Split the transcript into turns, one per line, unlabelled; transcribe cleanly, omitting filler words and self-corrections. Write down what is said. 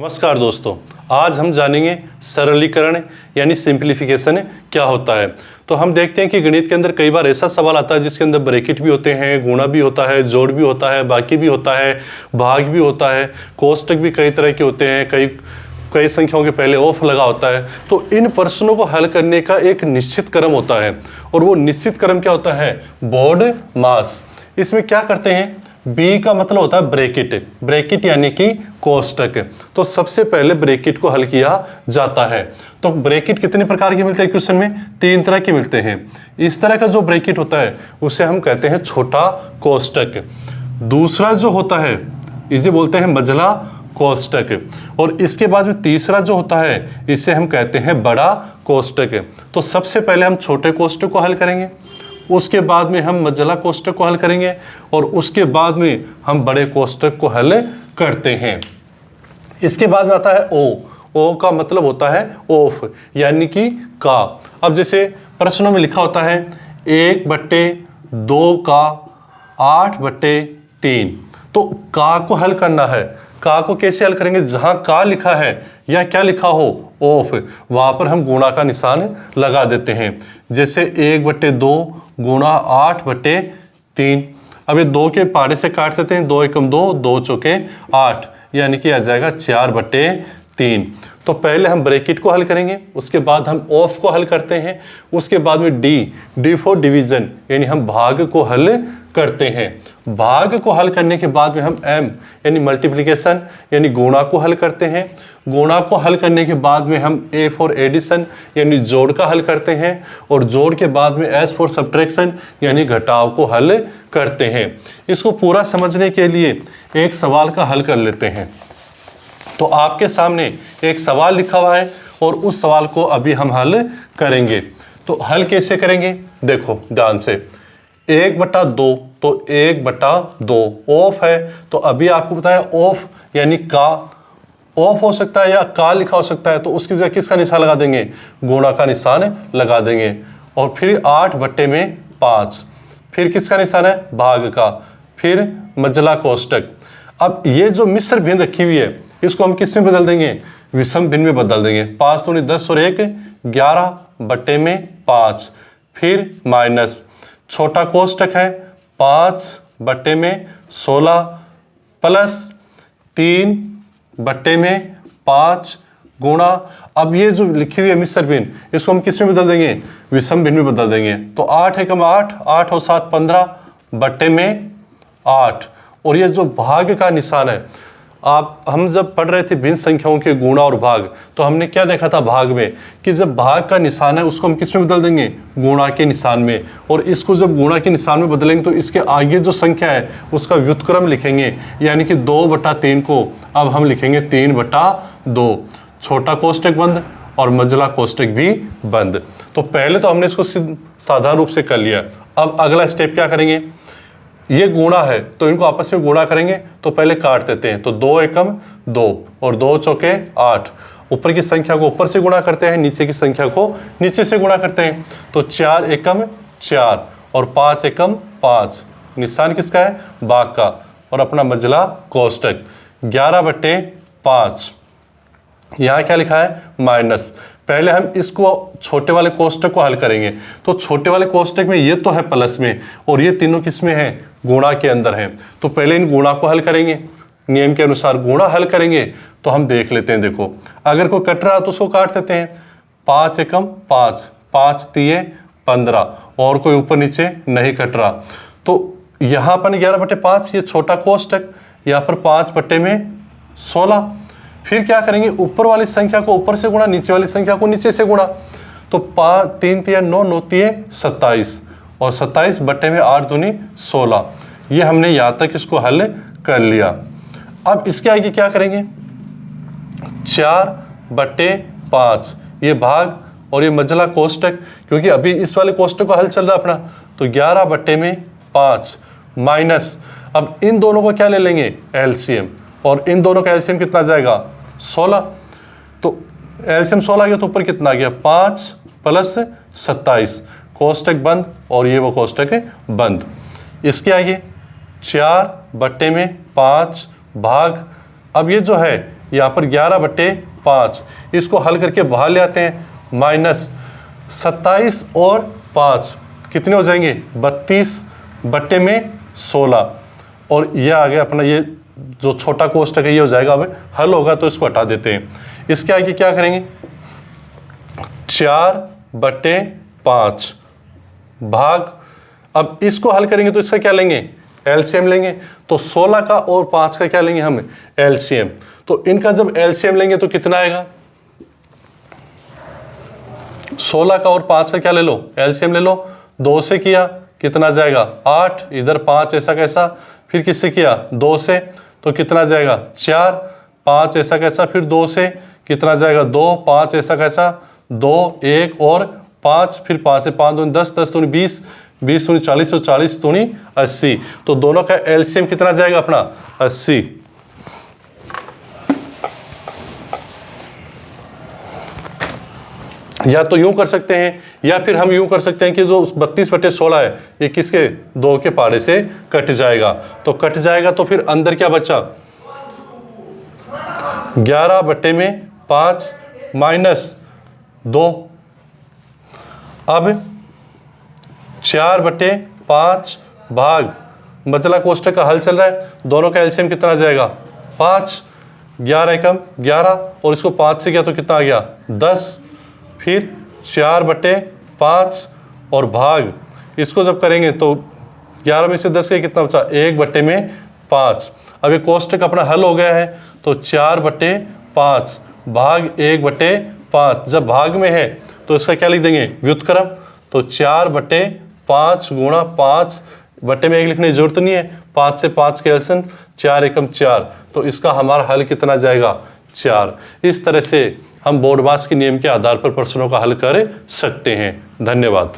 नमस्कार दोस्तों, आज हम जानेंगे सरलीकरण यानी सिंप्लीफिकेशन क्या होता है। तो हम देखते हैं कि गणित के अंदर कई बार ऐसा सवाल आता है जिसके अंदर ब्रैकेट भी होते हैं, गुणा भी होता है, जोड़ भी होता है, बाकी भी होता है, भाग भी होता है, कोष्टक भी कई तरह के होते हैं, कई संख्याओं के पहले ऑफ लगा होता है। तो इन प्रश्नों को हल करने का एक निश्चित क्रम होता है और वो निश्चित क्रम क्या होता है? बोर्ड मास। इसमें क्या करते हैं? बी का मतलब होता है ब्रैकेट, ब्रैकेट यानी कि कोष्टक। तो सबसे पहले ब्रैकेट को हल किया जाता है। तो ब्रैकेट कितने प्रकार के मिलते हैं क्वेश्चन में? 3 तरह के मिलते हैं। इस तरह का जो ब्रैकेट होता है उसे हम कहते हैं छोटा कोष्टक। दूसरा जो होता है इसे बोलते हैं मझला कोष्टक, और इसके बाद में तीसरा जो होता है इसे हम कहते हैं बड़ा कोष्टक। तो सबसे पहले हम छोटे कोष्टक को हल करेंगे, उसके बाद में हम मझला कोष्टक को हल करेंगे और उसके बाद में हम बड़े कोष्टक को हल करते हैं। इसके बाद में आता है ओ का मतलब होता है ऑफ यानी कि का। अब जैसे प्रश्नों में लिखा होता है 1/2 का 8/3, तो का को हल करना है। का को कैसे हल करेंगे? जहां का लिखा है या क्या लिखा हो ऑफ, वहां पर हम गुणा का निशान लगा देते हैं। जैसे 1/2 गुणा 8/3। अब ये 2 के पाड़े से काट देते हैं, 2 एकम 2, 2 चौके 8, यानी कि आ जाएगा 4/3। तो पहले हम ब्रैकेट को हल करेंगे, उसके बाद हम ऑफ को हल करते हैं, उसके बाद में डी फॉर डिवीजन यानी हम भाग को हल करते हैं। भाग को हल करने के बाद में हम एम यानी मल्टीप्लिकेशन यानी गुणा को हल करते हैं। गुणा को हल करने के बाद में हम ए फॉर एडिशन यानी जोड़ का हल करते हैं, और जोड़ के बाद में एस फॉर सब्ट्रैक्शन यानी घटाव को हल करते हैं। इसको पूरा समझने के लिए एक सवाल का हल कर लेते हैं। तो आपके सामने एक सवाल लिखा हुआ है और उस सवाल को अभी हम हल करेंगे। तो हल कैसे करेंगे? देखो ध्यान से, 1/2, तो 1/2 ऑफ है, तो अभी आपको पता है ऑफ यानी का ऑफ हो सकता है या का लिखा हो सकता है, तो उसकी जगह किसका निशान लगा देंगे? गुणा का निशान लगा देंगे। और फिर 8/5, फिर किसका निशान है? भाग का, फिर मझला कोष्टक। अब ये जो मिश्र भिन्न रखी हुई है इसको हम किस में बदल देंगे? विषम भिन्न में बदल देंगे। 5 दूनी 10 और 1 11/5, फिर माइनस छोटा कोष्टक है 5/16 प्लस 3/5 गुणा। अब ये जो लिखी हुई है मिश्र भिन्न इसको हम किस में बदल देंगे? विषम भिन्न में बदल देंगे। तो 8 एकम 8, 8 और 7 15/8। और ये जो भाग का निशान है, हम जब पढ़ रहे थे भिन्न संख्याओं के गुणा और भाग, तो हमने क्या देखा था भाग में कि जब भाग का निशान है उसको हम किस में बदल देंगे? गुणा के निशान में। और इसको जब गुणा के निशान में बदलेंगे तो इसके आगे जो संख्या है उसका व्युत्क्रम लिखेंगे, यानी कि 2/3 को अब हम लिखेंगे 3/2। छोटा कोष्टक बंद और मझला कोष्टक भी बंद। तो पहले तो हमने इसको साधारण रूप से कर लिया। अब अगला स्टेप क्या करेंगे? ये गुणा है तो इनको आपस में गुणा करेंगे, तो पहले काट देते हैं। तो 2 एकम 2 और 2 चौके 8, ऊपर की संख्या को ऊपर से गुणा करते हैं, नीचे की संख्या को नीचे से गुणा करते हैं। तो 4 एकम 4 और 5 एकम 5, निशान किसका है? भाग का, और अपना मझला कोष्टक 11/5। यहाँ क्या लिखा है? माइनस। पहले हम इसको छोटे वाले कोष्टक को हल करेंगे। तो छोटे वाले कोष्टक में ये तो है प्लस में और ये तीनों किस में है? गुणा के अंदर है। तो पहले इन गुणा को हल करेंगे, नियम के अनुसार गुणा हल करेंगे। तो हम देख लेते हैं, देखो अगर कोई कट रहा तो उसको काट देते हैं। 5 एकम 5, 5 तिये 15, और कोई ऊपर नीचे नहीं कट रहा। तो यहाँ पर 11/5 ये छोटा कोष्टक, यहाँ पर 5/16। फिर क्या करेंगे? ऊपर वाली संख्या को ऊपर से गुणा, नीचे वाली संख्या को नीचे से गुणा। तो 3 तिया 9, 9 तिये 27, और 27/8 दूनी 16। ये हमने यहाँ तक इसको हल कर लिया। अब इसके आगे क्या करेंगे? 4/5 ये भाग और ये मझला कोष्टक, क्योंकि अभी इस वाले कोष्टक को हल चल रहा अपना। तो 11/5 माइनस, अब इन दोनों को क्या ले लेंगे? एलसीएम, और इन दोनों का एलसीएम कितना जाएगा? 16। तो एलसीएम 16 आ गया तो ऊपर कितना आ गया? 5 + 27, कोष्टक बंद और ये वो कोष्टक है बंद। इसके आगे 4/5 भाग, अब ये जो है यहाँ पर 11/5, इसको हल करके बाहर ले आते हैं। -27 और 5 कितने हो जाएंगे? 32/16। और ये आ गया अपना, ये जो छोटा कोष्टक है ये हो जाएगा। अब हल होगा तो इसको हटा देते हैं। इसके आगे क्या करेंगे? 4/5 भाग, अब इसको हल करेंगे तो इसका क्या लेंगे? एलसीएम लेंगे। तो 16 का और 5 का क्या लेंगे हम? एलसीएम। तो इनका जब एलसीएम लेंगे तो कितना आएगा? 16 का और 5 का क्या ले लो? एलसीएम ले लो। 2 से किया कितना जाएगा? 8, इधर 5 ऐसा कैसा, फिर किससे किया? 2 से, तो कितना जाएगा? 4, 5 ऐसा कैसा, फिर 2 से कितना जाएगा? 2, 5 ऐसा कैसा, 2, 1 और 5, फिर 5 से 5 दूनी 10, 10 दूनी 20, 20 दूनी 40 और 40 दूनी 80। तो दोनों का एलसीएम कितना जाएगा अपना? 80। या तो यूं कर सकते हैं, या फिर हम यूं कर सकते हैं कि जो 32/16 है ये किसके? 2 के पारे से कट जाएगा। तो कट जाएगा तो फिर अंदर क्या बचा? 11/5 -2। अब 4/5 भाग, बचला कोष्टक का हल चल रहा है, दोनों का एलसीएम कितना जाएगा? 5, 11 एकम 11, और इसको 5 से किया तो कितना आ गया? 10। फिर 4/5 और भाग, इसको जब करेंगे तो 11 में से 10 के कितना बचा? 1/5। अब ये कोष्टक अपना हल हो गया है। तो 4/5 भाग 1/5, जब भाग में है तो इसका क्या लिख देंगे? व्युत्क्रम। तो 4/5 गुणा 5 बटे में 1 लिखने की जरूरत नहीं है, 5 से 5 कैंसिल, 4 एकम 4। तो इसका हमारा हल कितना जाएगा? 4। इस तरह से हम बोर्डमास के नियम के आधार पर प्रश्नों का हल कर सकते हैं। धन्यवाद।